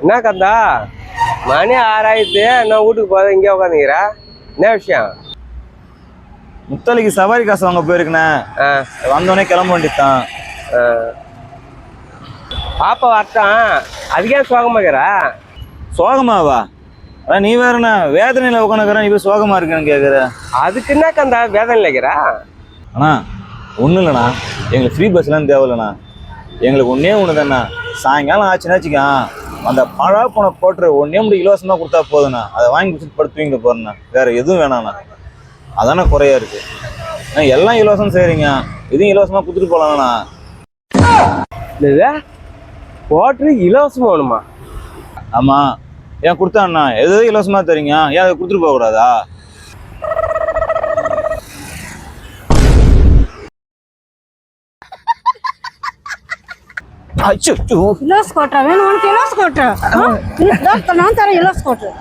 என்ன கந்தா மணி 6 ஆயிடுச்சு. நான் வீட்டுக்கு போத இங்கே உட்காந்துக்கிறா. என்ன விஷயம்? முத்தலைக்கு சவாரி காசு வாங்க போயிருக்கண்ணே. வந்தோடனே கிளம்ப வேண்டியதுதான். பாப்பா வரட்டான். அதுக்கே சோகமாக்கிறா. சோகமாவா? அதான் நீ வேறண்ணா வேதனையில உட்காந்துக்கிறேன், நீ போய் சோகமா இருக்கேன்னு கேட்குற. அதுக்கு என்ன கந்தா வேதனை இல்லைக்கிறா? அண்ணா ஒன்றும் இல்லைண்ணா, எங்களுக்கு ஃப்ரீ பஸ்லாம் தேவையில்லண்ணா. எங்களுக்கு ஒன்று தானே, சாயங்காலம் ஆச்சுன்னா வச்சுக்கான் அந்த பழா போன போட்டுரு ஒன்றே மட்டும் இலவசமாக கொடுத்தா போதுண்ணா. அதை வாங்கி கொடுத்துட்டு படுத்து தூங்கிட்டு போறேண்ணா. வேற எதுவும் வேணாண்ணா. அதானே குறையா இருக்கு. எல்லாம் இலவசம் செய்றீங்க, இதையும் இலவசமாக கொடுத்துட்டு போகலாண்ணா. போட்டு இலவசம் வேணுமா? ஆமாம், ஏன் கொடுத்தாண்ணா எது இலவசமாக தரீங்க, ஏன் அதை கொடுத்துட்டு போகக்கூடாதா? இலவச கோட்டா வேணும் உனக்கு? இலவச கோட்டா நான் தரேன். இலவச கோட்டா